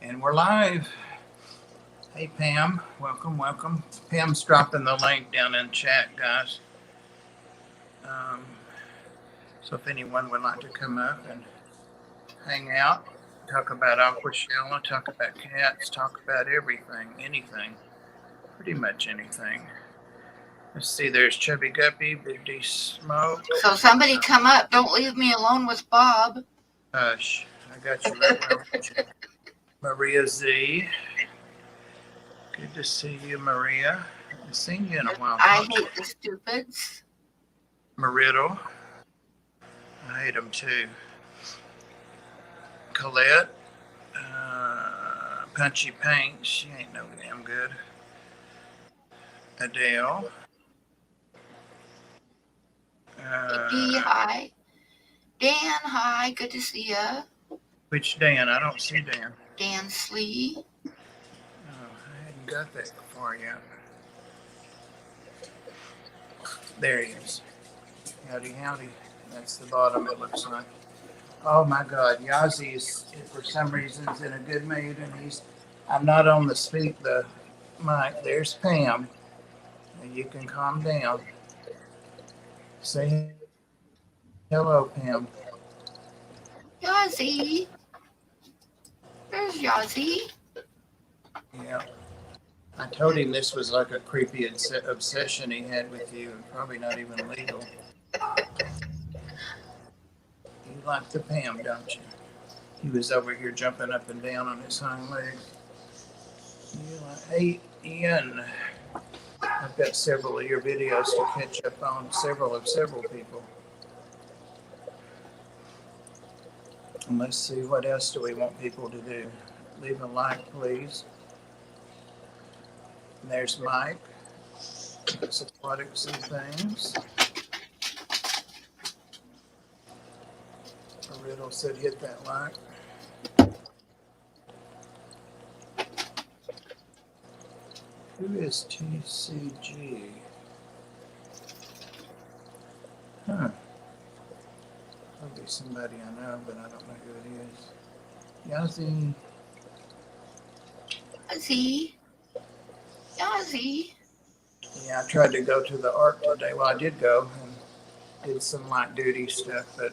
And we're live. Hey, Pam. Welcome, welcome. Pam's dropping the link down in chat, guys. Um, so if anyone would like to come up and hang out, talk about Aquashella, talk about cats, talk about everything, anything, pretty much anything. Let's see, there's Chubby Guppy, Big D Smoke. So somebody come up. Don't leave me alone with Bob. Hush, I got you right where I want you. Maria Z. Good to see you, Maria. I haven't seen you in a while. I hate the stupids. Mariddle. I hate them too. Colette. Punchy Paint. She ain't no damn good. Adele. Hi. Dan, hi. Good to see ya. Which Dan? I don't see Dan. Dan Slee. Oh, I hadn't got that far yet. There he is. Howdy, howdy. That's the bottom, it looks like. Oh my God, Yazzie is for some reason in a good mood, and I'm not on the mic. There's Pam, and you can calm down. Say hello, Pam. Yazzie. There's Yazzie. Yeah. I told him this was like a creepy obsession he had with you, and probably not even legal. You like the Pam, don't you? He was over here jumping up and down on his hind legs. Hey, Ian. I've got several of your videos to catch up on, several people. And let's see, what else do we want people to do? Leave a like, please. And there's Mike. Aquatics and things. Riddle said hit that like. Who is TCG? Huh. Probably somebody I know, but I don't know who it is. Yazzie. Yazzie. Yeah, I tried to go to the art today. Well, I did go and did some light duty stuff, but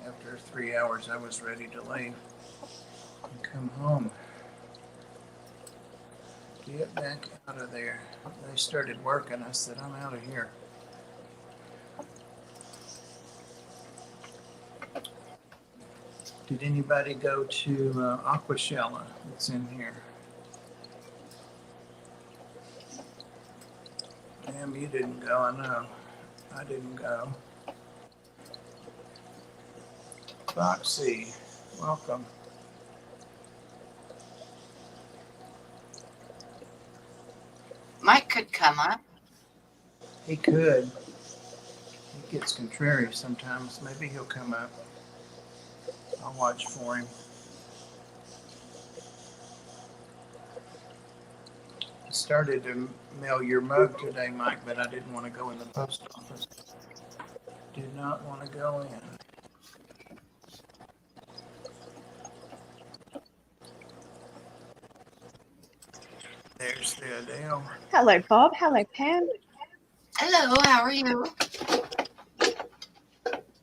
after 3 hours, I was ready to leave and come home. Get back out of there. They started working. I said, I'm out of here. Did anybody go to Aquashella that's in here? Damn, you didn't go, I know. I didn't go. Foxy, welcome. Mike could come up. He could. He gets contrary sometimes. Maybe he'll come up. I'll watch for him. I started to mail your mug today, Mike, but I didn't want to go in the post office. Did not want to go in. There's the Adele. Hello, Bob. Hello, Pam. Hello, how are you?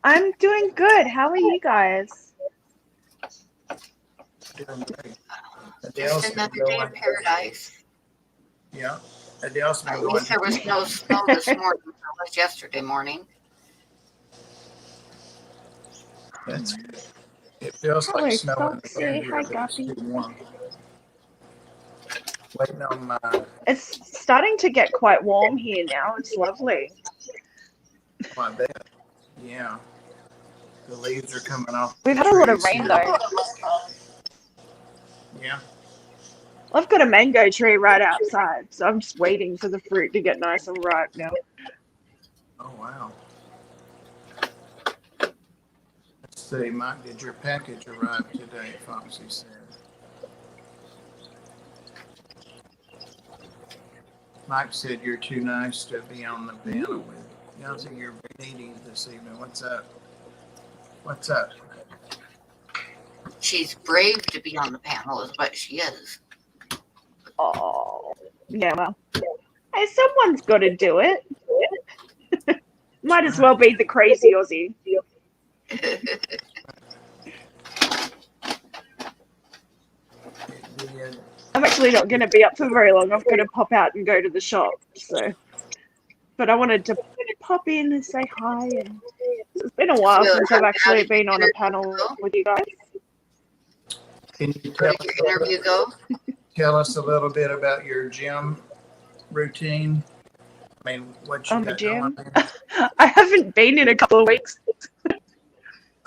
I'm doing good. How are you guys? Doing great. Just another day in paradise. Yeah. Adele's been At going. least there was no snow this morning. It was yesterday morning. That's good. It feels Hello, like snow in the Foxy. air here, Hi, but it's Guppy. too warm. Waiting on my. It's starting to get quite warm here now. It's lovely. Oh, I bet. Yeah. The leaves are coming off. We've had a lot of rain, though. Yeah. I've got a mango tree right outside, so I'm just waiting for the fruit to get nice and ripe now. Oh, wow. Let's see, Mike, did your package arrive today? Foxy said. Mike said you're too nice to be on the panel with. Yazzie, you're needy this evening. What's up? What's up? She's brave to be on the panel, is what she is. Oh, yeah, well. Hey, someone's got to do it. Might as well be the crazy Aussie. I'm actually not going to be up for very long. I've got to pop out and go to the shop. So, but I wanted to pop in and say hi. And it's been a while since I've actually been on a panel with you guys. Can you Where did your interview go? tell us a little bit about your gym routine? I mean, what you On the got going gym? on? I haven't been in a couple of weeks.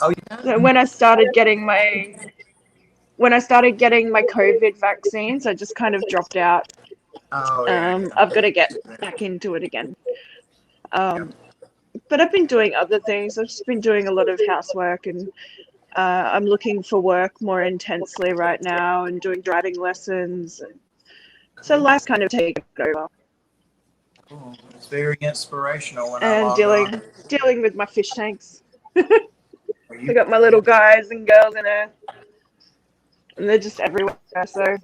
Oh, yeah. So when I started getting my COVID vaccines, I just kind of dropped out. Oh, yeah. I've got to get back into it again. But I've been doing other things. I've just been doing a lot of housework, and I'm looking for work more intensely right now and doing driving lessons. So life's kind of taken over. Cool. It's very inspirational when I And log on. dealing with my fish tanks. Are I you- got my little guys and girls in there, and they're just everywhere. So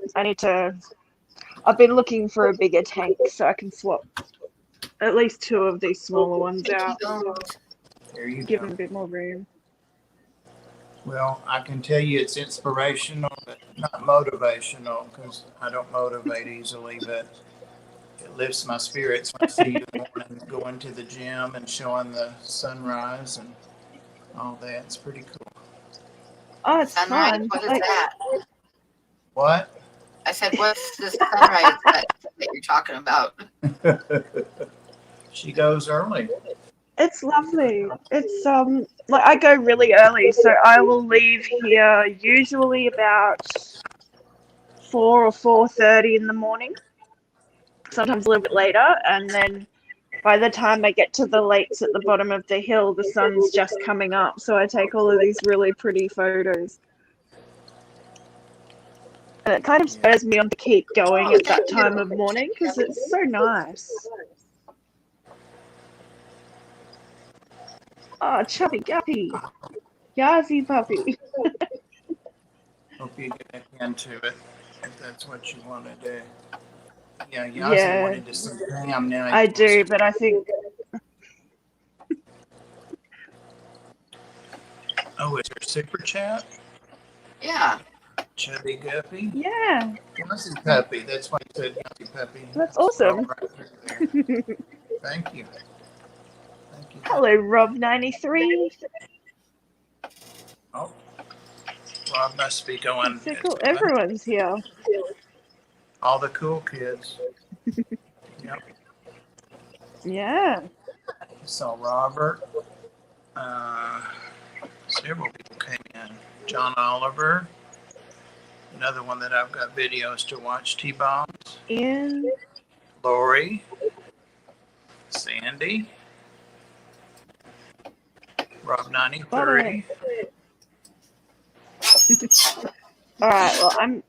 I've been looking for a bigger tank so I can swap at least 2 of these smaller ones out. There you Give go. them a bit more room. Well, I can tell you it's inspirational, but not motivational, because I don't motivate easily, but it lifts my spirits when I see you in the morning going to the gym and showing the sunrise and all that. It's pretty cool. Oh, it's Sunrise? fun. What is Like, that? What? I said, what's this sunrise that you're talking about? She goes early. it's lovely. It's like I go really early, so I will leave here usually about 4 or 4:30 in the morning. Sometimes a little bit later, and then by the time I get to the lakes at the bottom of the hill, the sun's just coming up. So I take all of these really pretty photos. And it kind of spurs me on to keep going at that time of morning because it's so nice. Oh, chubby guppy. Yazzie puppy. Hope you get into it if that's what you want to do. Yeah, Yazzie Yeah, wanted to see Pam now. I do, but I think Oh, is there super chat? Yeah. Chubby Guppy? yeah, Yazzie Puppy. That's why you said Yazzie Puppy. that's awesome. Right through there. Thank you. Thank you. Hello, Rob93. Oh, Rob must be going. That's so cool. Everyone's here. All the cool kids. Yep. Yeah. Saw Robert. Several people came in. John Oliver. Another one that I've got videos to watch. T-Bombs. Ian. Lori. Sandy. Rob 93. All right. Well,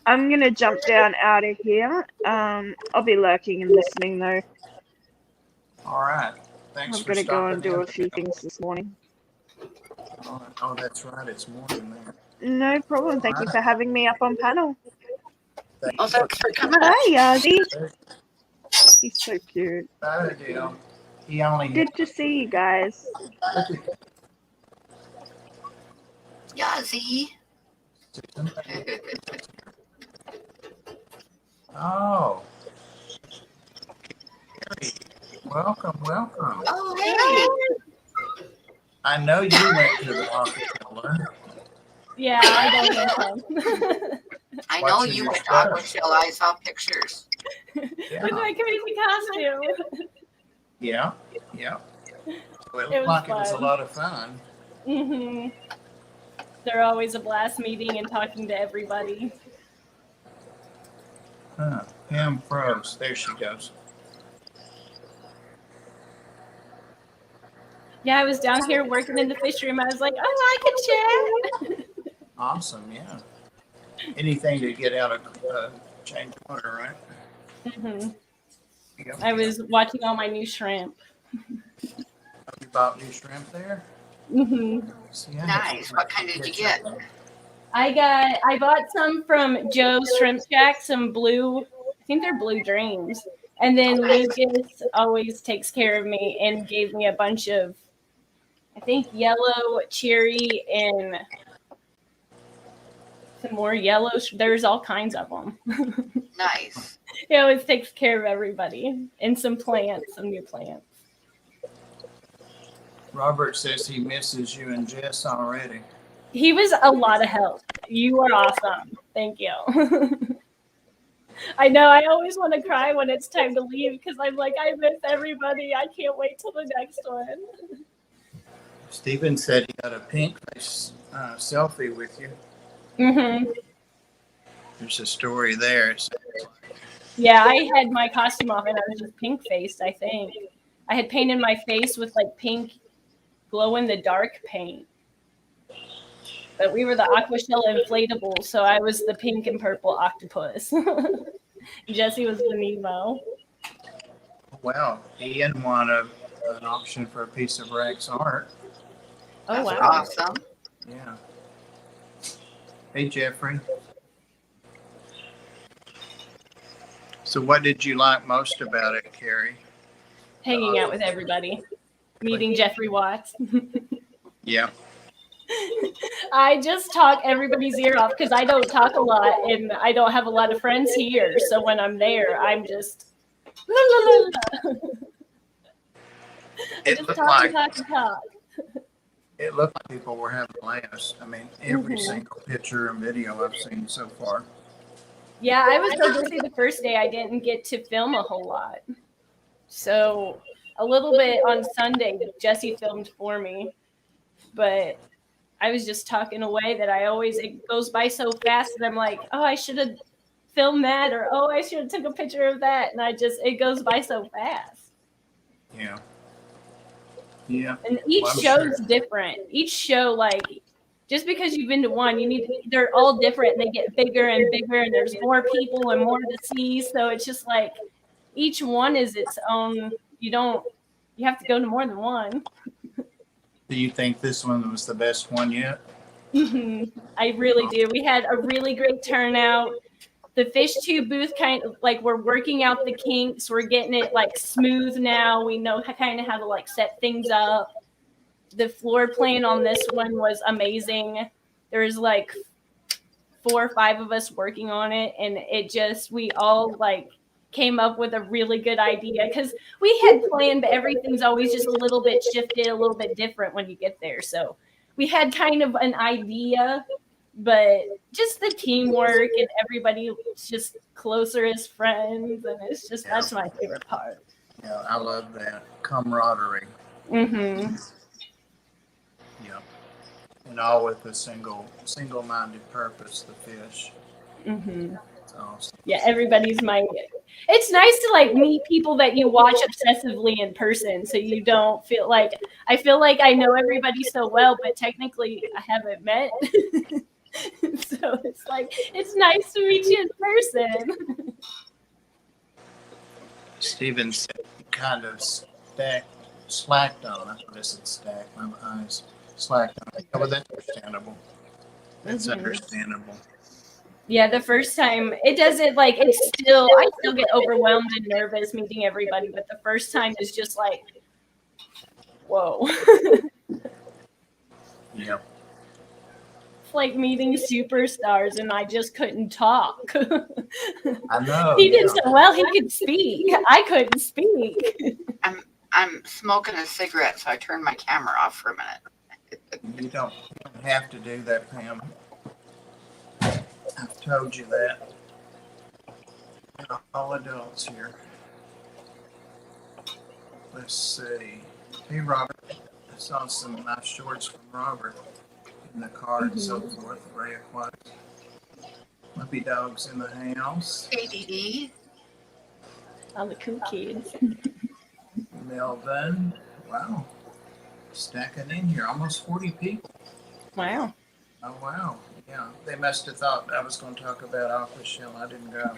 I'm gonna jump down out of here. I'll be lurking and listening though. All right. Thanks I'm for gonna go and stopping do in. a few things this morning. Oh, that's right. It's morning there. No problem. Thank you for having me up on panel. Thank Well, thanks for coming. Hi, Yazzie. you. He's so cute. Not a deal. He only Good to see you guys. Yazzie. Oh. Gary, welcome. Oh, hey. I know you went to the Aquashella. Yeah, I don't know. I know Watching you your went to stuff. Aquashella. I saw pictures. Yeah. With my crazy costume. Yeah. So it looked was like it was a fun. lot of fun. hmm They're always a blast meeting and talking to everybody. Huh. Pam froze. There she goes. Yeah, I was down here working in the fish room. I was like, oh, I can chat. Awesome. Yeah. Anything to get out of change of water, right? hmm Yep. I was watching all my new shrimp. You bought new shrimp there? See, I have Nice. What kind did you get? I bought some from Joe's Shrimp Shack, some blue, I think they're blue dreams. And then Lucas always takes care of me and gave me a bunch of, I think, yellow, cherry, and some more yellow. There's all kinds of them. Nice. He always takes care of everybody. And some plants, some new plants. Robert says he misses you and Jess already. He was a lot of help. You are awesome. Thank you. I know I always want to cry when it's time to leave because I'm like, I miss everybody. I can't wait till the next one. Stephen said he got a pink face selfie with you. There's a story there. Yeah, I had my costume off and I was just pink faced, I think. I had painted my face with like pink glow in the dark paint. But we were the Aquashella inflatable, so I was the pink and purple octopus. Jesse was the Nemo. Wow, Ian won an auction for a piece of Rex art. Oh, That's wow. awesome. Yeah. Hey, Jeffrey. So what did you like most about it, Carrie? Hanging out with everybody. Meeting Jeffrey Watts. Yeah. I just talk everybody's ear off because I don't talk a lot and I don't have a lot of friends here. So when I'm there, I'm just la, la, la, la. It just looked talk like and talk and talk. it looked like people were having laughs. I mean, every single picture and video I've seen so far. Yeah, I was so busy the first day I didn't get to film a whole lot. So a little bit on Sunday, Jesse filmed for me, but I was just talking away that it goes by so fast that I'm like, oh, I should have filmed that, or oh, I should have took a picture of that. And it goes by so fast. Yeah. Yeah. And each show's different. Each show, like, just because you've been to one, they're all different and they get bigger and bigger and there's more people and more to see. So it's just like each one is its own. You have to go to more than one. Do you think this one was the best one yet? I really do. We had a really great turnout. The fish tube booth kind of like we're working out the kinks. We're getting it like smooth now. We know kind of how to like set things up. The floor plan on this one was amazing. There was like 4 or 5 of us working on it, and we all like came up with a really good idea because we had planned, but everything's always just a little bit shifted, a little bit different when you get there. So we had kind of an idea, but just the teamwork and everybody just closer as friends, and that's my favorite part. Yeah, I love that camaraderie. Mm-hmm. Yeah. And all with a single-minded purpose, the fish. Mm-hmm. It's awesome. Yeah, it's nice to like meet people that you watch obsessively in person, so you don't feel like I feel like I know everybody so well, but technically I haven't met. So it's nice to meet you in person. Steven said he kind of slacked on. I thought I said stacked. My eyes slacked on it. Well, that's understandable. That's understandable. Yeah, the first time it doesn't I still get overwhelmed and nervous meeting everybody, but the first time is just like, whoa. Yep. It's like meeting superstars and I just couldn't talk. I know. He did so well, he could speak. I couldn't speak. I'm smoking a cigarette, so I turned my camera off for a minute. You don't have to do that, Pam. I've told you that. We're all adults here. Let's see. Hey, Robert. I saw some nice shorts from Robert in the car and so forth. Ray Aquatics. Puppy dogs in the house. ADD. All the cool kids. Melvin. Wow. Stacking in here. Almost 40 people. Wow. Oh, wow. Yeah. They must have thought I was going to talk about Aquashella. I didn't go.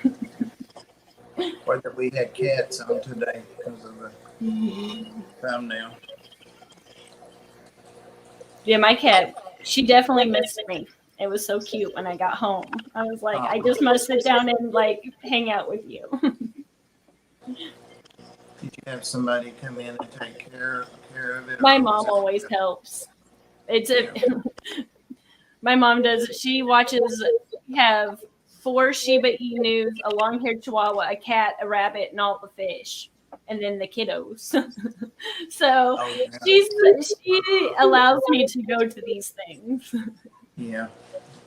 Or that we had cats on today because of the thumbnail. Yeah, my cat, she definitely missed me. It was so cute when I got home. I was like, I just must sit down and like hang out with you. Did you have somebody come in and take care of it? My Or was mom it always helps. It's a Yeah. my mom does. She watches. We have 4 Shiba Inus, a long-haired Chihuahua, a cat, a rabbit, and all the fish, and then the kiddos. So Oh, yeah. she allows me to go to these things. Yeah,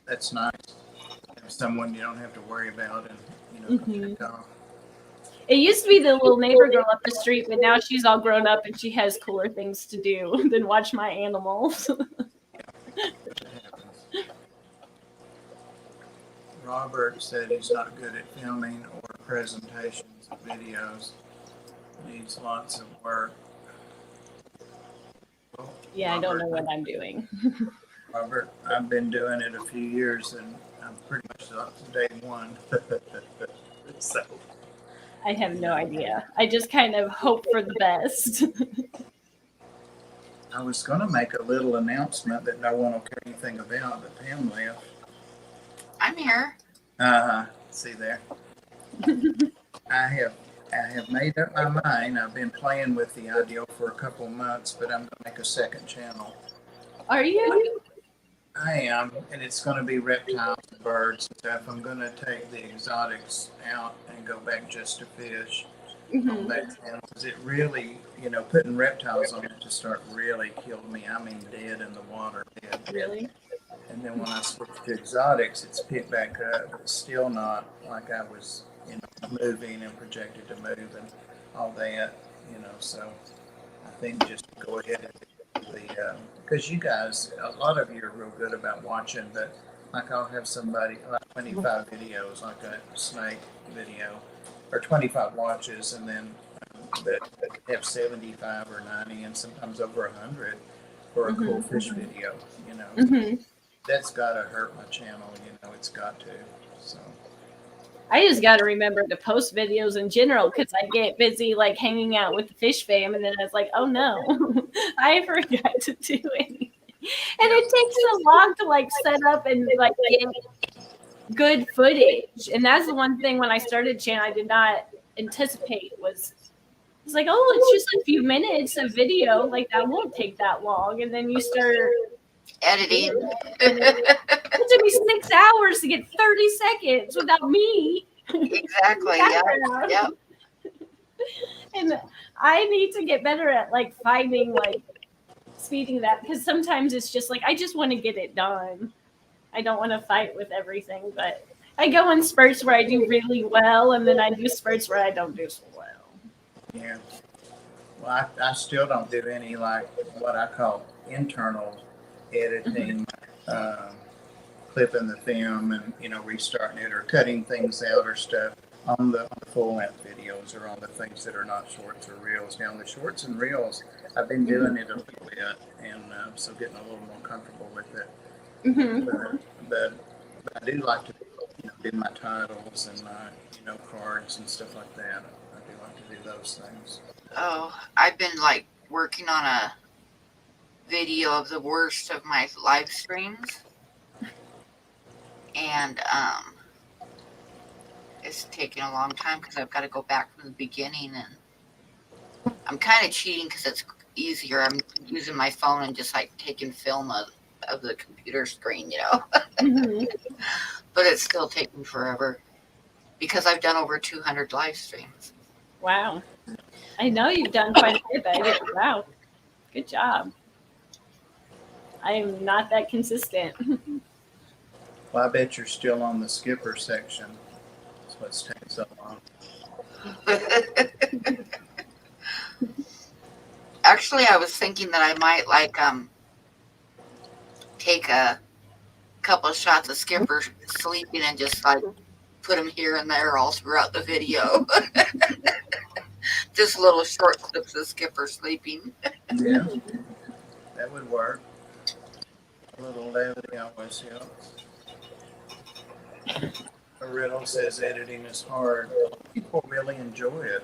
that's nice. Have someone you don't have to worry about and, Mhm. check off. It used to be the little neighbor girl up the street, but now she's all grown up and she has cooler things to do than watch my animals. It happens. Robert said he's not good at filming or presentations of videos. Needs lots of work. Well, Yeah, I don't know what I'm doing. Robert, I've been doing it a few years and I'm pretty much up to day one. So, I have no idea. I just kind of hope for the best. I was going to make a little announcement that no one will care anything about, but Pam left. I'm here. See there. I have made up my mind. I've been playing with the idea for a couple months, but I'm going to make a second channel. Are you? I am, and it's going to be reptiles and birds and stuff. I'm going to take the exotics out and go back just to fish on that channel because it really, putting reptiles on it to start really killed me. I mean, dead in the water, dead. Really? And then when I switched to exotics, it's picked back up, but still not like I was, moving and projected to move and all that, So I think just go ahead and do the, because you guys, a lot of you are real good about watching, but like I'll have somebody, like 25 videos, like a snake video, or 25 watches, and then that have 75 or 90 and sometimes over 100 for a cool fish video, That's got to hurt my channel, it's got to. So I just got to remember to post videos in general because I get busy like hanging out with the fish fam, and then I was like, oh no, I forgot to do anything. And it takes so long to like set up and like get good footage. And that's the one thing when I started channel I did not anticipate was it's like, oh, it's just a few minutes of video, like that won't take that long. And then you start Editing. it took me 6 hours to get 30 seconds without me. Exactly. Yeah. Yep. And I need to get better at like finding like speeding that because sometimes it's just like I just want to get it done. I don't want to fight with everything, but I go in spurts where I do really well, and then I do spurts where I don't do so well. yeah. Well, I still don't do any like what I call internal editing, clipping the film and restarting it or cutting things out or stuff on the full length videos or on the things that are not shorts or reels. Now the shorts and reels, I've been doing it a little bit and so getting a little more comfortable with it. But I do like to do my titles and my cards and stuff like that. I do like to do those things. Oh, I've been like working on a video of the worst of my live streams. And it's taking a long time because I've got to go back from the beginning, and I'm kind of cheating because it's easier. I'm using my phone and just like taking film of the computer screen, But it's still taking forever because I've done over 200 live streams. Wow. I know you've done quite a bit, but wow. Good job. I am not that consistent. Well, I bet you're still on the skipper section. That's what's taking so long. Actually, I was thinking that I might like take a couple of shots of Skipper sleeping and just like put him here and there all throughout the video. Just little short clips of Skipper sleeping. Yeah, that would work. A little levity always helps. A riddle says editing is hard. People really enjoy it.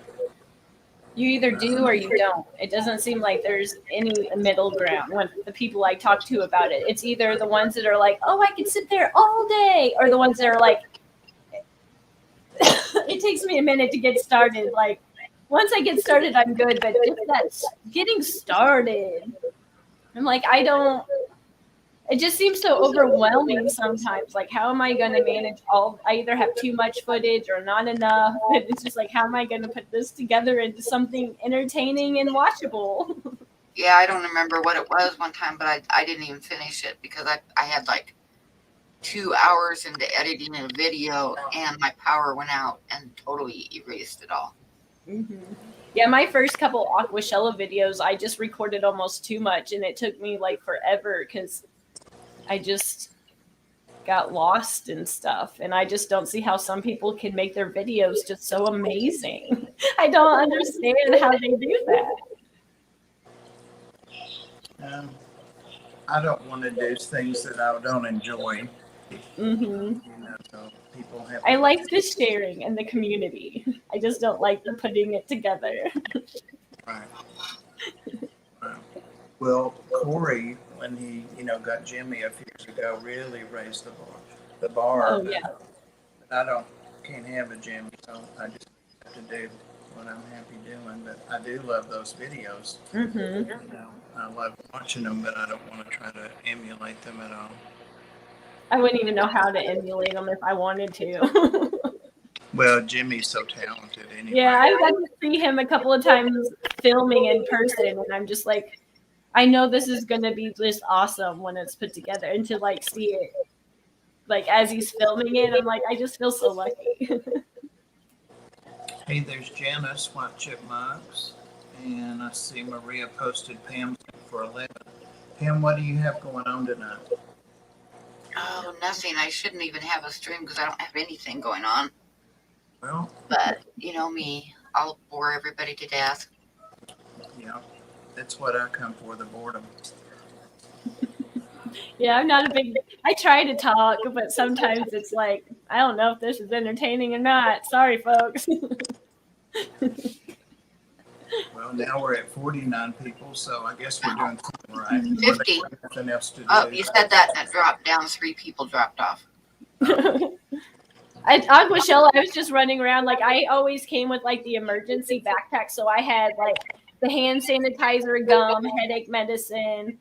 You either do or you don't. It doesn't seem like there's any middle ground when the people I talk to about it. It's either the ones that are like, oh, I could sit there all day, or the ones that are like, it takes me a minute to get started. Like, once I get started, I'm good, but just that getting started, I'm like, I don't. It just seems so overwhelming sometimes. Like, how am I going to manage all? I either have too much footage or not enough. And it's just like, how am I going to put this together into something entertaining and watchable? Yeah, I don't remember what it was one time, but I didn't even finish it because I had like 2 hours into editing a video and my power went out and totally erased it all. Mm-hmm. Yeah, my first couple Aquashella videos, I just recorded almost too much, and it took me like forever because I just got lost and stuff. And I just don't see how some people can make their videos just so amazing. I don't understand how they do that. I don't want to do things that I don't enjoy. Mm-hmm. You know, so people have. I like the sharing and the community. I just don't like the putting it together. Right. Right. Well, Corey, when he, got Jimmy a few years ago, really raised the bar. Oh yeah. But can't have a Jimmy, so I just have to do what I'm happy doing. But I do love those videos. Mm-hmm. I love watching them, but I don't want to try to emulate them at all. I wouldn't even know how to emulate them if I wanted to. Well, Jimmy's so talented anyway. Yeah, I got to see him a couple of times filming in person, and I'm just like, I know this is going to be just awesome when it's put together, and to like see it like as he's filming it, I'm like, I just feel so lucky. Hey, there's Janice, White Chipmunks, and I see Maria posted Pam's for 11. Pam, what do you have going on tonight? Oh, nothing. I shouldn't even have a stream because I don't have anything going on. Well, but you know me, I'll bore everybody to death. Yeah, that's what I come for, the boredom. Yeah, I'm not a big. I try to talk, but sometimes it's like I don't know if this is entertaining or not. Sorry, folks. Well, now we're at 49 people, so I guess we're doing something right. 50. Nothing else to do. Oh, you said that and it dropped down. 3 people dropped off. At Aquashella, I was just running around. Like, I always came with like the emergency backpack, so I had like the hand sanitizer, gum, headache medicine.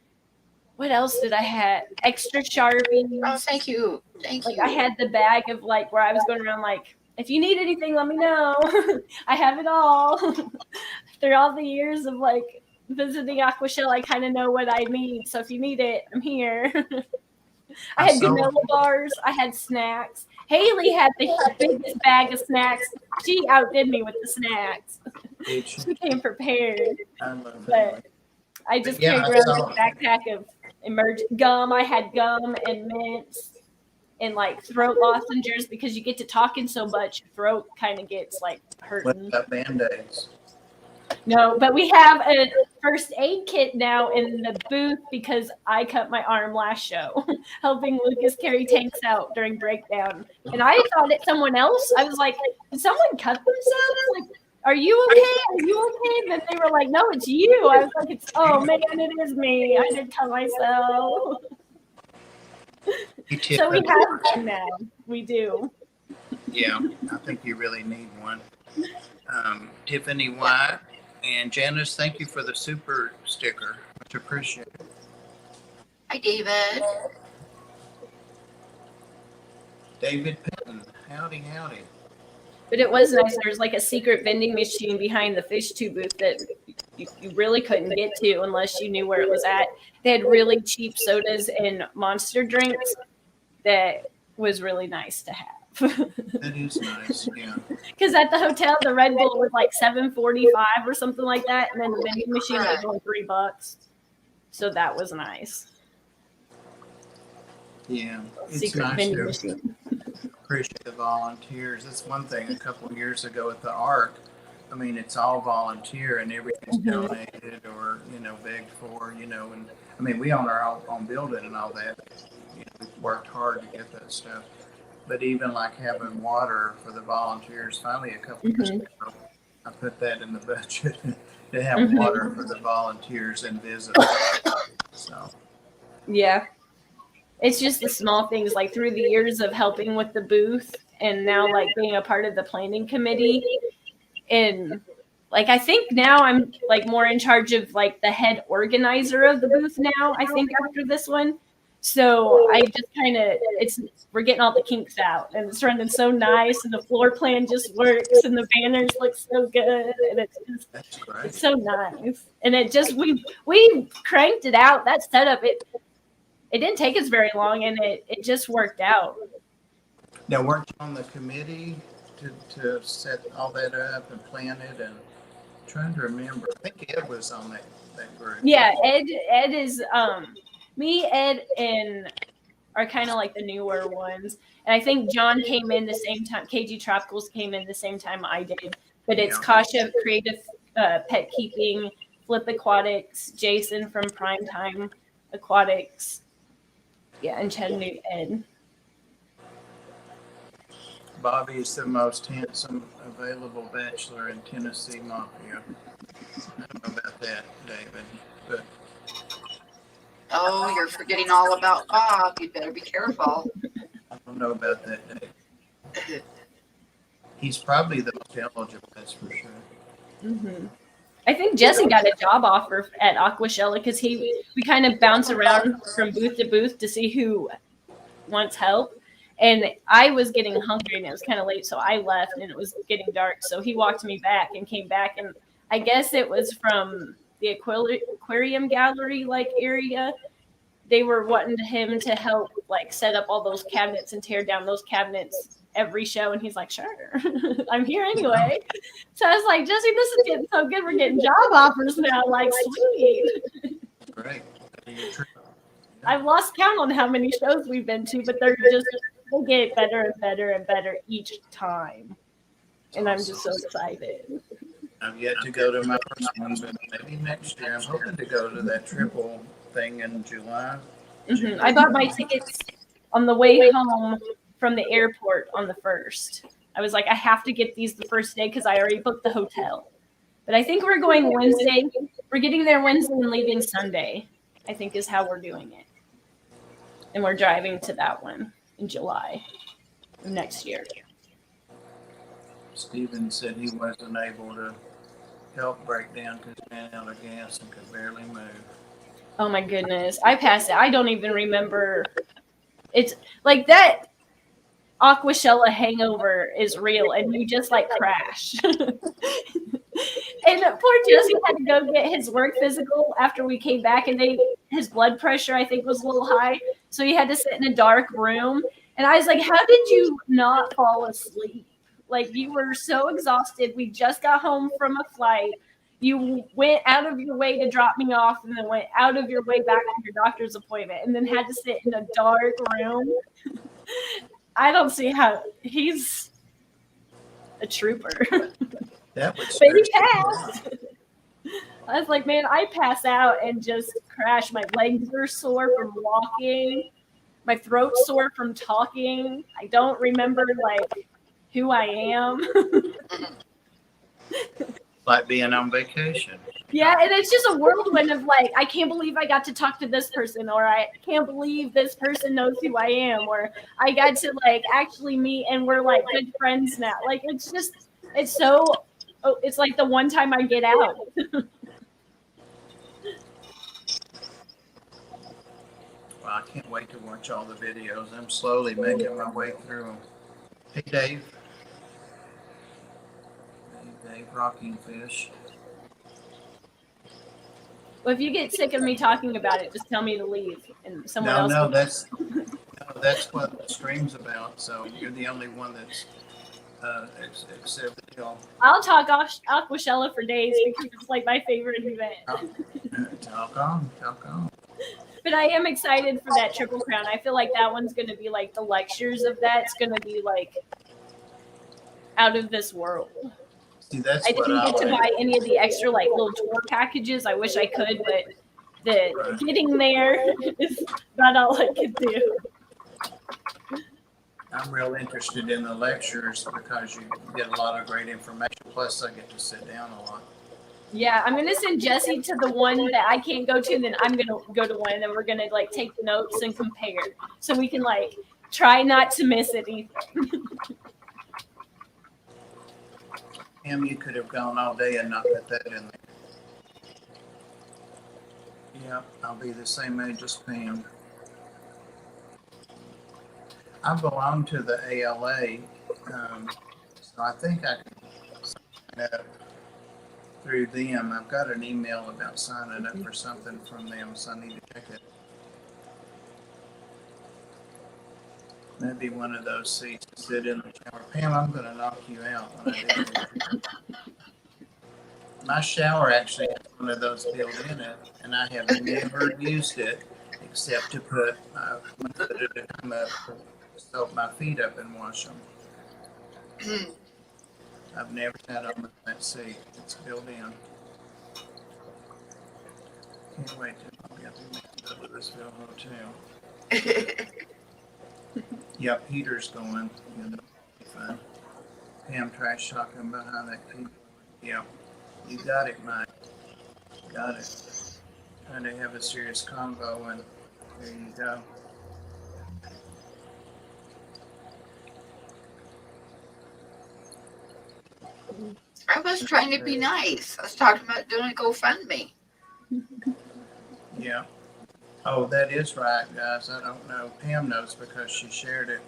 What else did I have? Extra Sharpies. Oh, thank you. Thank Like, you. I had the bag of like where I was going around like, if you need anything, let me know. I have it all. Through all the years of like visiting Aquashella, I kind of know what I need. So if you need it, I'm here. I had granola bars. I had snacks. Haley had the biggest bag of snacks. She outdid me with the snacks. She came prepared. But I just carried around a backpack of gum. I had gum and mints and like throat lozenges because you get to talking so much, your throat kind of gets like hurting. What about Band-Aids? No, but we have a first aid kit now in the booth because I cut my arm last show, helping Lucas carry tanks out during breakdown. And I thought it's someone else. I was like, did someone cut themselves? Like, are you okay? Are you okay? And then they were like, no, it's you. I was like, oh man, it is me. I did cut myself. So we have one now. We do. Yeah, I think you really need one. Tiffany White and Janice, thank you for the super sticker. Much appreciated. Hi, David. David Pitton. Howdy, howdy. But it was nice. There's like a secret vending machine behind the fish tube booth that you really couldn't get to unless you knew where it was at. They had really cheap sodas and monster drinks that was really nice to have. That is nice, yeah. Because at the hotel, the Red Bull was like $7.45 or something like that, and then the vending machine was only $3. So that was nice. Yeah, it's Secret nice vending to machine. appreciate the volunteers. That's one thing. A couple of years ago at the Ark, I mean, it's all volunteer and everything's donated or begged for. And I mean, we own our own building and all that. We've worked hard to get that stuff. But even like having water for the volunteers, finally a couple of years ago, I put that in the budget to have water for the volunteers and visitors. So Yeah. It's just the small things, like through the years of helping with the booth and now like being a part of the planning committee. And like, I think now I'm like more in charge of like the head organizer of the booth now, I think after this one. So I just kind of, we're getting all the kinks out and it's running so nice and the floor plan just works and the banners look so good and that's great. it's so nice. And it just, we cranked it out. That setup, it didn't take us very long and it just worked out. Now, weren't you on the committee to set all that up and plan it? And I'm trying to remember. I think Ed was on that group. Yeah, Ed is me, Ed, and are kind of like the newer ones. And I think John came in the same time. KG Tropicals came in the same time I did. But it's Kasha, Creative Pet Keeping, Flip Aquatics, Jason from Primetime Aquatics. Yeah, and Chattanooga Ed. Bobby is the most handsome available bachelor in Tennessee Mafia. I don't know about that, David, but Oh, you're forgetting all about Bob. You better be careful. I don't know about that, David. He's probably the most eligible, that's for sure. Mm-hmm. I think Jesse got a job offer at Aquashella because we kind of bounce around from booth to booth to see who wants help. And I was getting hungry and it was kind of late, so I left and it was getting dark. So he walked me back and came back, and I guess it was from the aquarium gallery like area. They were wanting him to help like set up all those cabinets and tear down those cabinets every show, and he's like, sure, I'm here anyway. So I was like, Jesse, this is getting so good. We're getting job offers now. Like, sweet. Great. I've lost count on how many shows we've been to, but they get better and better and better each time. And I'm just so excited. I've yet to go to my first one, but maybe next year. I'm hoping to go to that triple thing in July. Mm-hmm. I bought my tickets on the way home from the airport on the 1st. I was like, I have to get these the first day because I already booked the hotel. But I think we're going Wednesday. We're getting there Wednesday and leaving Sunday, I think is how we're doing it. And we're driving to that one in July of next year. Steven said he wasn't able to help break down because he ran out of gas and could barely move. Oh my goodness. I passed it. I don't even remember. It's like that Aquashella hangover is real and you just like crash. And poor Jesse had to go get his work physical after we came back, and his blood pressure I think was a little high, so he had to sit in a dark room. And I was like, how did you not fall asleep? Like, you were so exhausted. We just got home from a flight. You went out of your way to drop me off and then went out of your way back to your doctor's appointment and then had to sit in a dark room. I don't see how he's a trooper. That would But he passed. I was like, man, I pass out and just crash. My legs are sore from walking. My throat's sore from talking. I don't remember like who I am. like being on vacation. Yeah, and it's just a whirlwind of like, I can't believe I got to talk to this person, or I can't believe this person knows who I am, or I got to like actually meet and we're like good friends now. Like, it's just, it's so, it's like the one time I get out. Well, I can't wait to watch all the videos. I'm slowly making my way through them. Hey, Dave. Hey, Dave, Rocking Fish. Well, if you get sick of me talking about it, just tell me to leave, and someone else. No, that's what the stream's about. So you're the only one that's except y'all. I'll talk Aquashella for days because it's like my favorite event. Talk on. But I am excited for that Triple Crown. I feel like that one's going to be like the lectures of that's going to be like out of this world. See, that's I didn't get to buy any of the extra like little tour packages. I wish I could, but the getting there is not all I could do. I'm I'm real interested in the lectures because you get a lot of great information. Plus, I get to sit down a lot. Yeah, I'm gonna send Jesse to the one that I can't go to, and then I'm gonna go to one, and then we're gonna like take the notes and compare, so we can like try not to miss anything. Pam, you could have gone all day and not put that in there. Yep, I'll be the same age as Pam. I belong to the ALA, so I think I can sign up through them. I've got an email about signing up for something from them, so I need to check it. Maybe one of those seats to sit in the shower. Pam, I'm going to knock you out when I do it. My shower actually has one of those built in it, and I have never used it except to put my foot at a time up, soak my feet up and wash them. I've never sat on that seat. It's built in. Can't wait till I get to the Louisville Hotel. Yep, heater's going. It'll be fun. Pam trash talking behind that keyboard. Yep, you got it, Mike. Got it. Trying to have a serious convo, and there you go. I was trying to be nice. I was talking about doing a GoFundMe. Yeah. Oh, that is right, guys. I don't know. Pam knows because she shared it.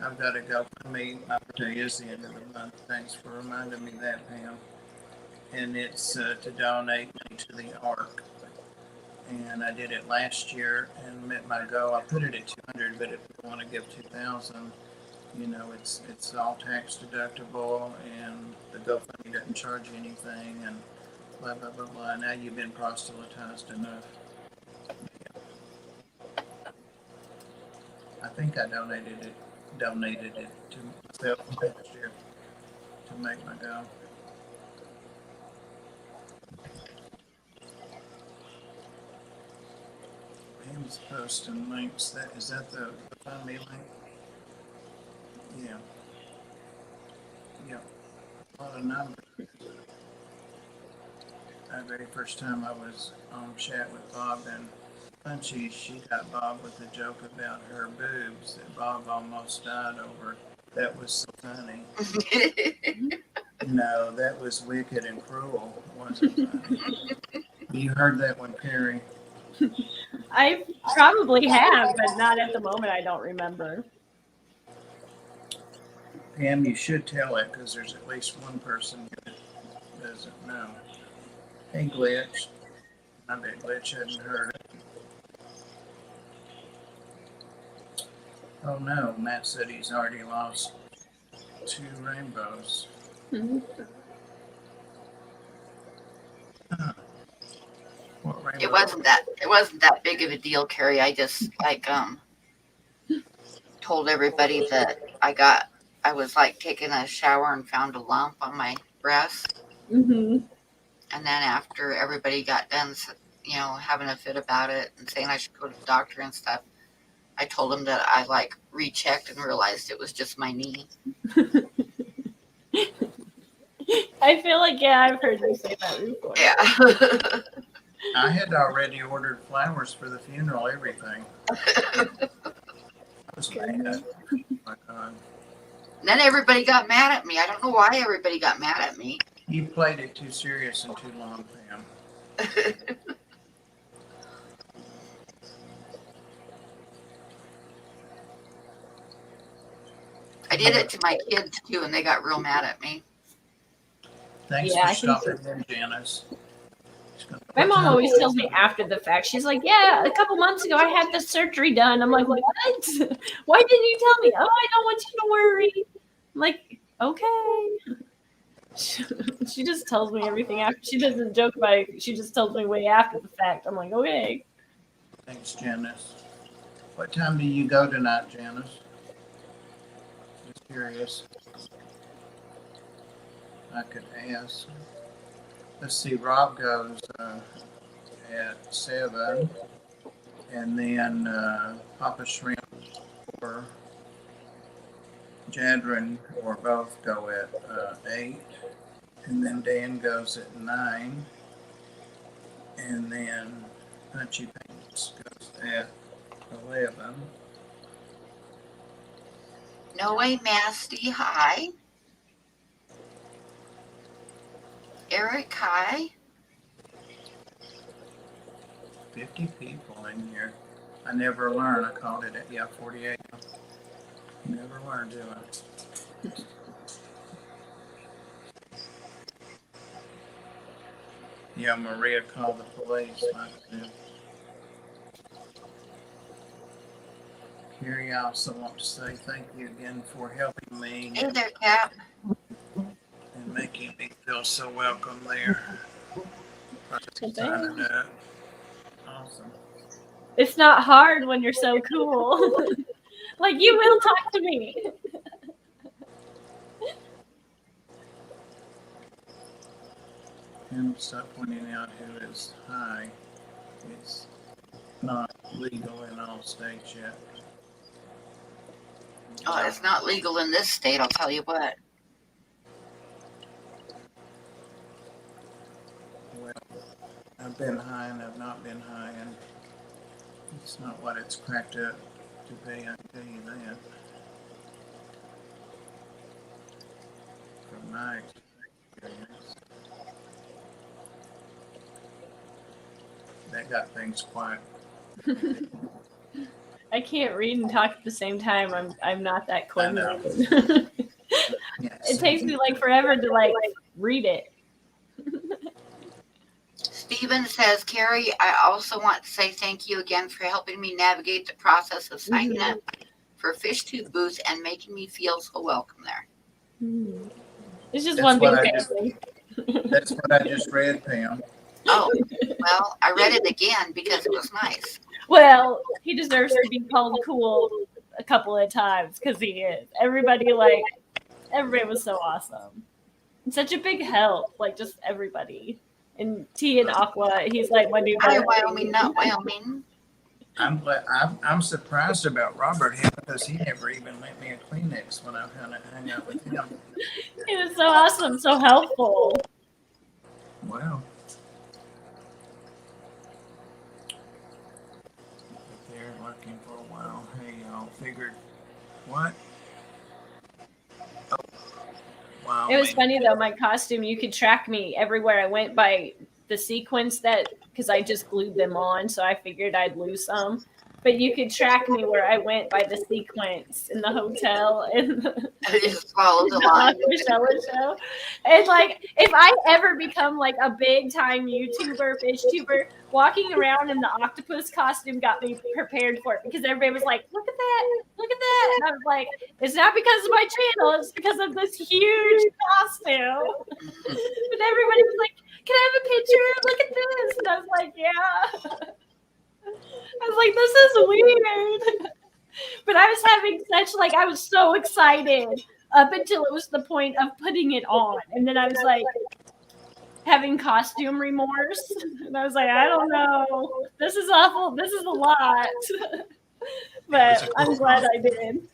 I've got to go. My birthday is the end of the month. Thanks for reminding me that, Pam. And it's to donate money to the ARC. And I did it last year and met my goal. I put it at 200, but if you want to give 2,000, you know, it's all tax deductible, and the GoFundMe doesn't charge you anything, and blah blah blah blah. Now you've been proselytized enough. I think I donated it to myself last year to make my goal. Pam's posting links. Is that the GoFundMe link? Yeah. Yeah. A lot of numbers. The very first time I was on chat with Bob and Punchy, she got Bob with a joke about her boobs that Bob almost died over. That was so funny. No, that was wicked and cruel. It wasn't funny. You heard that one, Perry. I probably have, but not at the moment. I don't remember. Pam, you should tell it because there's at least one person that doesn't know. Hey, Glitch. I bet Glitch hadn't heard it. Oh no, Matt said he's already lost 2 rainbows. Huh. What rainbow? It wasn't that big of a deal, Carrie. I just told everybody that I was like taking a shower and found a lump on my breast. Mm-hmm. And then after everybody got done, you know, having a fit about it and saying I should go to the doctor and stuff, I told them that I like rechecked and realized it was just my knee. I feel like, yeah, I've heard you say that before. Yeah. I had already ordered flowers for the funeral, everything. I was mad. Oh my God. And then everybody got mad at me. I don't know why everybody got mad at me. You played it too serious and too long, Pam. I did it to my kids too, and they got real mad at me. Thanks Yeah, for I think stopping in, Janice. My mom always tells me after the fact. She's like, yeah, a couple months ago I had this surgery done. I'm like, what? Why didn't you tell me? Oh, I don't want you to worry. I'm like, okay. She just tells me everything after. She doesn't joke about it. She just tells me way after the fact. I'm like, okay. Thanks, Janice. What time do you go tonight, Janice? Just curious. I could ask. Let's see, Rob goes at 7, and then Papa Shrimp 4, Jadra or both go at 8, and then Dan goes at 9, and then Punchy Paints goes at 11. No Way Masty, hi. Eric, hi. 50 people in here. I never learn. I called it at 48. Never learn, do I? Yeah, Maria called the police. Carrie, I also want to say thank you again for helping me Hey there, Cap. and making me feel so welcome there. Thanks. Awesome. It's not hard when you're so cool. Like, you will talk to me. And stop pointing out who is high. It's not legal in all states yet. Oh, it's not legal in this state, I'll tell you what. Well, I've been high and I've not been high, and it's not what it's cracked up to be, I can tell you that. From my experience. That got things quiet. I can't read and talk at the same time. I'm not that I know. coordinated. Yes. It takes me like forever to like read it. Steven says, Carrie, I also want to say thank you again for helping me navigate the process of signing up for Fish Tube booth and making me feel so welcome there. It's just That's one big what I family. That's what I just read, Pam. Oh, well, I read it again because it was nice. Well, he deserves to be called cool a couple of times because he is. Everybody was so awesome. And such a big help, like just everybody. And T and Aqua, he's like my new Hi, guy. Wyoming, not Wyoming. I'm surprised about Robert here because he never even lent me a Kleenex when I hung out with him. He was so awesome, so helpful. Wow. They're looking for a while. Hey, y'all figured what? Oh, wow. It was funny though, my costume, you could track me everywhere I went by the sequence because I just glued them on, so I figured I'd lose some. But you could track me where I went by the sequence in the hotel and I just followed the line. Aquashella show. And like, if I ever become like a big time YouTuber, fish tuber, walking around in the octopus costume got me prepared for it because everybody was like, look at that, look at that. And I was like, it's not because of my channel, it's because of this huge costume. But everybody was like, can I have a picture? Look at this. And I was like, yeah. I was like, this is weird. But I was having I was so excited up until it was the point of putting it on. And then I was like having costume remorse. And I was like, I don't know. This is awful. This is a lot. But I'm glad I did.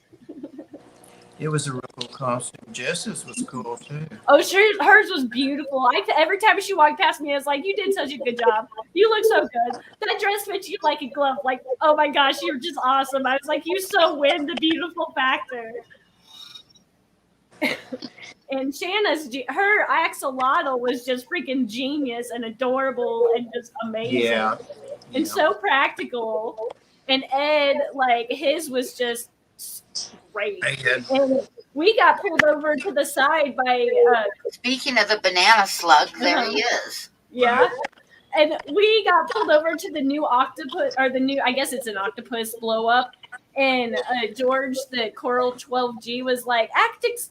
It was a real cool costume. Jess's was cool too. Oh, sure. Hers was beautiful. Every time she walked past me, I was like, you did such a good job. You look so good. That dress fits you like a glove. Like, oh my gosh, you're just awesome. I was like, you so win the beautiful factor. And Shanna's, her axolotl was just freaking genius and adorable and just amazing. Yeah. And so practical. And Ed, like, his was just great. And we got pulled over to the side by Speaking of the banana slug, there he is. Yeah. And we got pulled over to the new octopus, or the new, I guess it's an octopus blow up. And George, the Coral 12G, was like,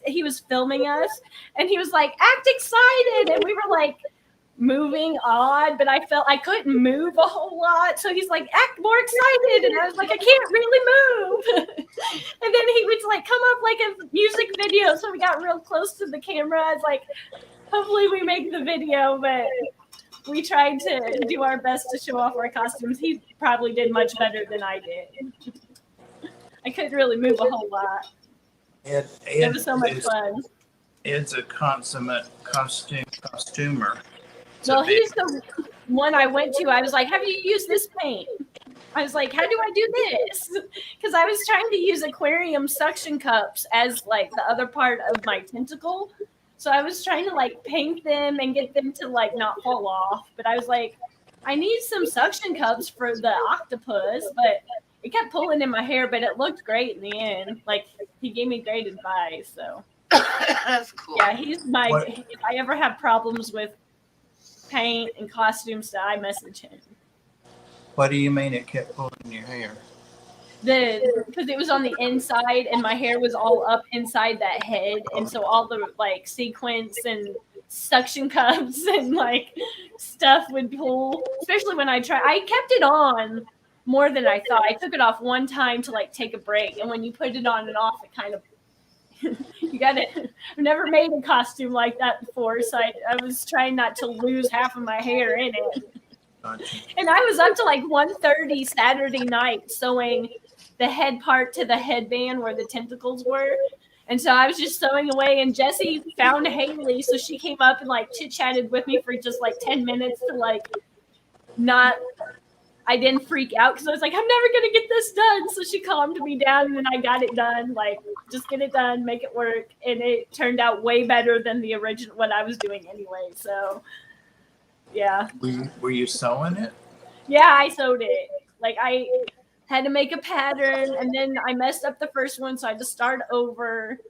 he was filming us. And he was like, act excited. And we were like, moving odd, but I felt I couldn't move a whole lot. So he's like, act more excited. And I was like, I can't really move. And then he would like come up like a music video. So we got real close to the camera. I was like, hopefully we make the video, but we tried to do our best to show off our costumes. He probably did much better than I did. I couldn't really move a whole lot. It was so much fun. Ed's a consummate costumer. Well, he's the one I went to. I was like, have you used this paint? I was like, how do I do this? Because I was trying to use aquarium suction cups as like the other part of my tentacle. So I was trying to like paint them and get them to like not fall off. But I was like, I need some suction cups for the octopus, but it kept pulling in my hair, but it looked great in the end. Like he gave me great advice. So That's cool. yeah, he's my, if I ever have problems with paint and costumes, I message him. What do you mean it kept pulling your hair? Because it was on the inside and my hair was all up inside that head, and so all the like sequins and suction cups and like stuff would pull, especially when I kept it on more than I thought. I took it off one time to like take a break, and when you put it on and off, it kind of you got it. I've never made a costume like that before, so I was trying not to lose half of my hair in it. Gotcha. And I was up to like 1:30 Saturday night sewing the head part to the headband where the tentacles were. And so I was just sewing away, and Jessie found Haley, so she came up and like chit-chatted with me for just like 10 minutes to like I didn't freak out because I was like, I'm never gonna get this done. So she calmed me down, and then I got it done. Like, just get it done, make it work. And it turned out way better than the original what I was doing anyway. So yeah. Were you sewing it? Yeah, I sewed it. Like I had to make a pattern, and then I messed up the first one, so I had to start over.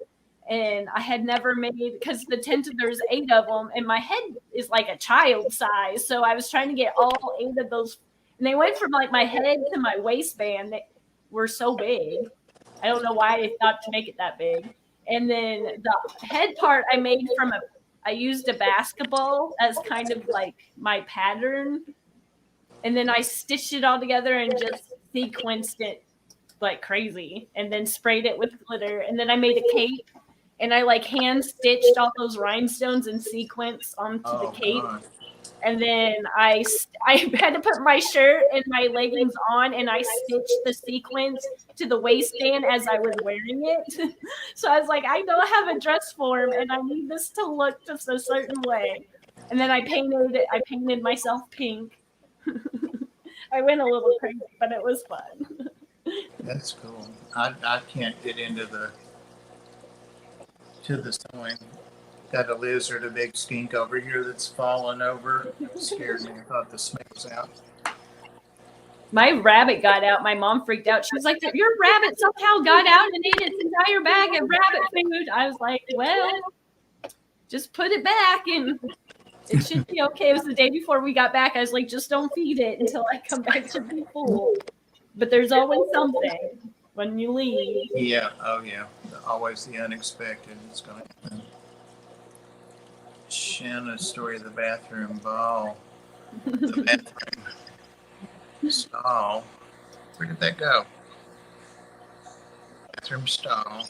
And I had never made, because there's 8 of them, and my head is like a child size. So I was trying to get all 8 of those, and they went from like my head to my waistband. They were so big. I don't know why I thought to make it that big. And then the head part I made I used a basketball as kind of like my pattern. And then I stitched it all together and just sequenced it like crazy, and then sprayed it with glitter. And then I made a cape, and I like hand stitched all those rhinestones in sequence onto the cape. God. And then I had to put my shirt and my leggings on, and I stitched the sequins to the waistband as I was wearing it. So I was like, I don't have a dress form, and I need this to look just a certain way. And then I painted myself pink. I went a little crazy, but it was fun. That's cool. I can't get into the sewing. Got a lizard, a big skink over here that's fallen over. It scared me. I thought the snake was out. My rabbit got out. My mom freaked out. She was like, your rabbit somehow got out and ate its entire bag of rabbit food. I was like, well, just put it back and it should be okay. It was the day before we got back. I was like, just don't feed it until I come back to be full. But there's always something when you leave. Yeah. Oh, yeah. Always the unexpected is going to happen. Shanna's story of the bathroom ball. The bathroom stall. Where did that go? Bathroom stall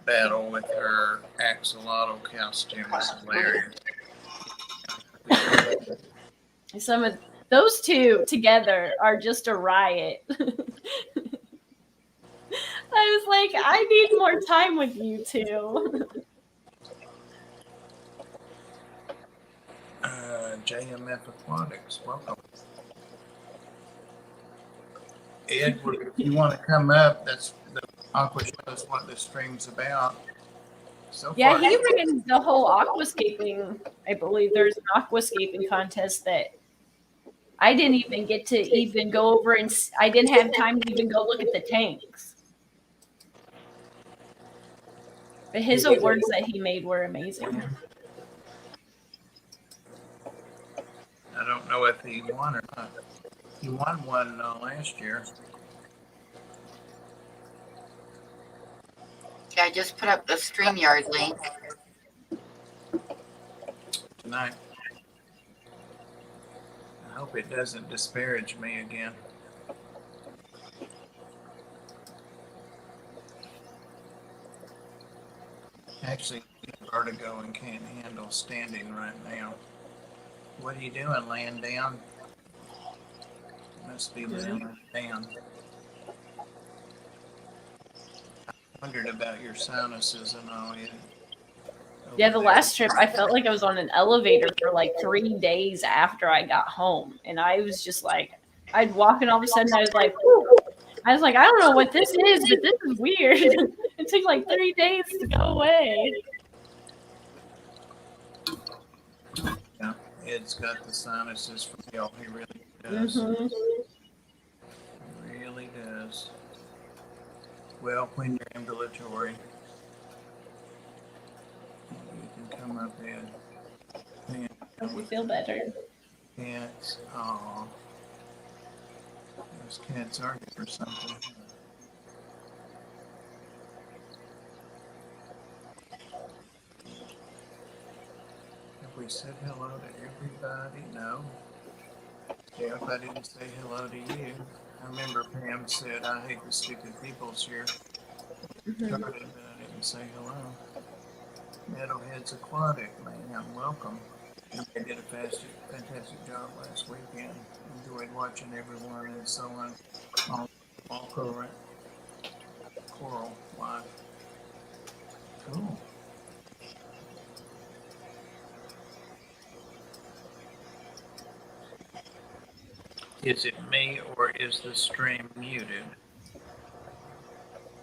battle with her axolotl costume is hilarious. Some of those two together are just a riot. I was like, I need more time with you two. JMF Aquatics, welcome. Ed, if you want to come up, that's the Aquashella is what this stream's about. So Yeah, far, he ran the whole aquascaping. I believe there's an aquascaping contest that I didn't even get to even go over, and I didn't have time to even go look at the tanks. But his awards that he made were amazing. I don't know if he won or not. He won one last year. Yeah, I just put up the StreamYard link. Tonight. I hope it doesn't disparage me again. Actually, vertigo and can't handle standing right now. What are you doing, laying down? Must be laying down. Wondered about your sinuses and all. Yeah, the last trip, I felt like I was on an elevator for like 3 days after I got home. And I was just like, I'd walk and all of a sudden I was like, whew. I was like, I don't know what this is, but this is weird. It took like 3 days to go away. Yeah, Ed's got the sinuses from hell. He really does. Mm-hmm. He really does. Well, when you're ambulatory, you can come up in. Hope you feel better. Cats. Aw. Those cats are here for something. Have we said hello to everybody? No. Yeah, if I didn't say hello to you. I remember Pam said, I hate the stupid people's here. Started, but I didn't say hello. Metalheads Aquatic, man, welcome. They did a fantastic job last weekend. Enjoyed watching everyone and so on. All current coral life. Cool. Is it me or is the stream muted?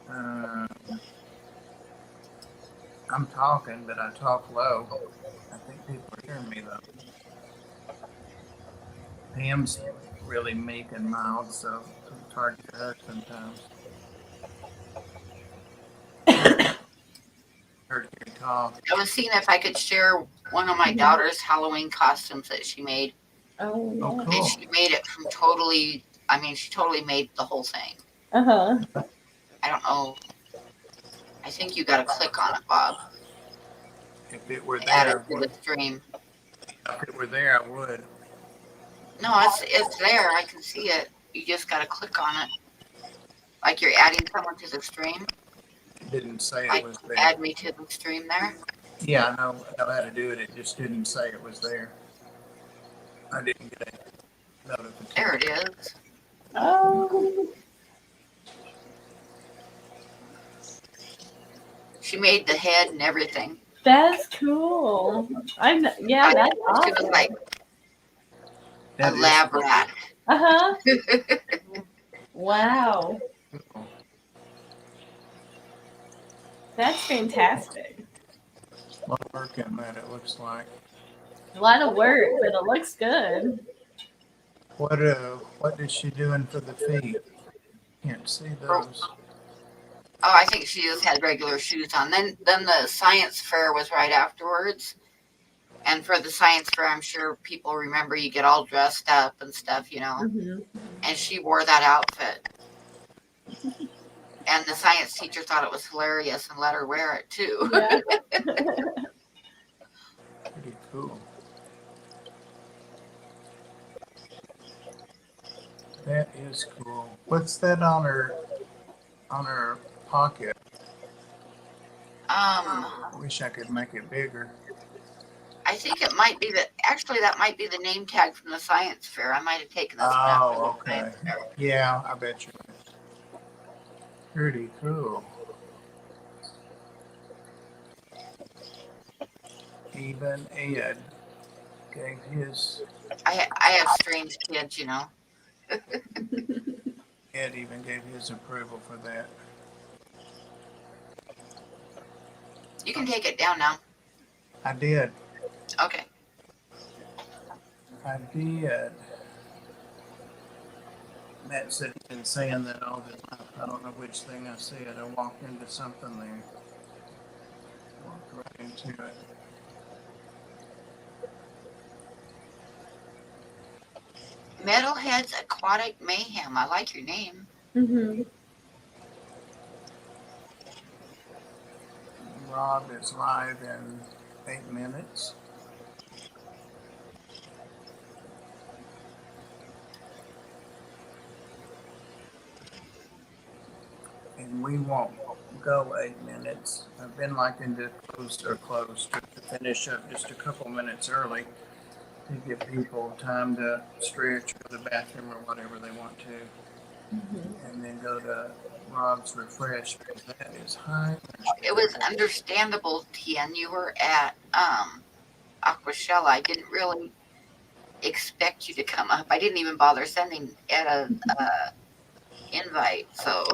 I'm talking, but I talk low. I think people are hearing me though. Pam's really meek and mild, so it's hard to hear her sometimes. Heard you talk. I was seeing if I could share one of my daughter's Halloween costumes that she made. Oh, yeah. Oh, And cool. she made it from totally, I mean, she totally made the whole thing. Uh-huh. I don't know. I think you got to click on it, Bob. If it were Add there, it to the stream. if it were there, I would. No, it's there. I can see it. You just got to click on it. Like you're adding someone to the stream. It didn't say Like it was there. add me to the stream there. Yeah, I know how to do it. It just didn't say it was there. I didn't get a notification. There it is. Oh. She made the head and everything. That's cool. That's She was awesome. like a That is lab cool. rat. Uh-huh. Wow. Cool. That's fantastic. A lot of work in that, it looks like. A lot of work, but it looks good. What is she doing for the feet? Can't see those. Oh, I think she just had regular shoes on. Then the science fair was right afterwards. And for the science fair, I'm sure people remember you get all dressed up and stuff, you know. Mm-hmm. And she wore that outfit. And the science teacher thought it was hilarious and let her wear it too. Yeah. Pretty cool. That is cool. What's that on her pocket? I wish I could make it bigger. I think it might be that might be the name tag from the science fair. I might have taken this one out from Oh, the okay. science fair. Yeah, I bet you. Pretty cool. Even Ed gave his. I have strange kids, you know. Ed even gave his approval for that. You can take it down now. I did. Okay. I did. Matt said he's been saying that all his life. I don't know which thing I said. I walked into something there. Walked right into it. Metalheads Aquatic Mayhem. I like your name. Mm-hmm. Rob is live in 8 minutes. And we won't go 8 minutes. I've been liking to close to finish up just a couple minutes early to give people time to stretch or the bathroom or whatever they want to. and then go to Rob's Refresh, because that is high. It was understandable, Tian. You were at Aquashella. I didn't really expect you to come up. I didn't even bother sending Ed a invite. So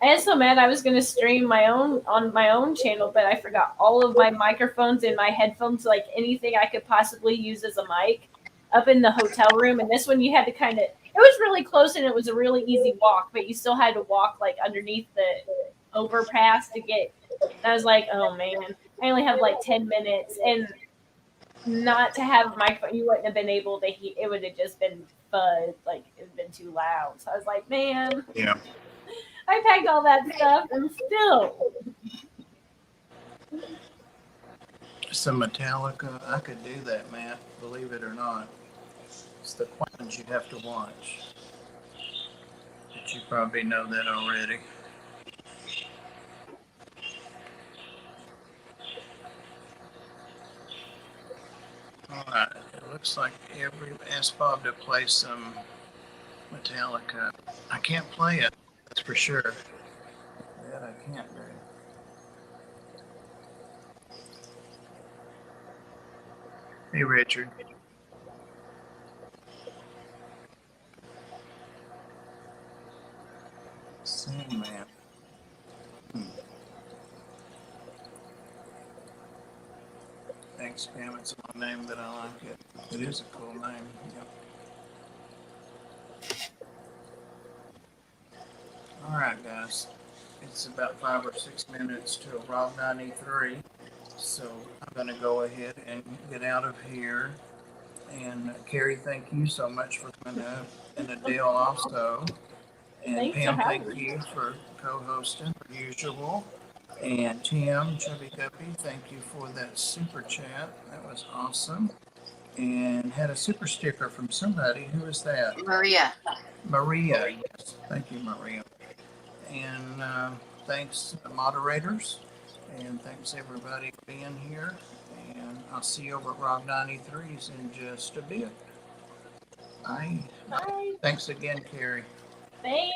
I am so mad I was gonna stream my own on my own channel, but I forgot all of my microphones and my headphones, like anything I could possibly use as a mic, up in the hotel room. And this one you had to kind of, it was really close and it was a really easy walk, but you still had to walk like underneath the overpass to get. I was like, oh man, I only have like 10 minutes, and not to have a microphone, you wouldn't have been able to hear. It would have just been fuzz, like it would have been too loud. So I was like, man. Yeah. I packed all that stuff and still. Some Metallica, I could do that, Matt, believe it or not. It's the ones you have to watch. But you probably know that already. Alright, it looks like every asked Bob to play some Metallica. I can't play it, that's for sure. That I can't do. Hey, Richard. Sandman. Thanks, Pam. It's a long name, but I like it. It is a cool name. Yep. All right, guys. It's about 5 or 6 minutes till Rob 93. So I'm going to go ahead and get out of here. And Carrie, thank you so much for coming up. And Adele also. And Thanks Pam, for having thank me. you for co-hosting, per usual. And Tim, Chubby Guppy, thank you for that super chat. That was awesome. And had a super sticker from somebody. Who is that? Maria, Maria. Yes. Thank you, Maria. And thanks, moderators. And thanks, everybody, for being here. And I'll see you over at Rob 93's in just a bit. Bye. Bye. Thanks again, Carrie. Thanks.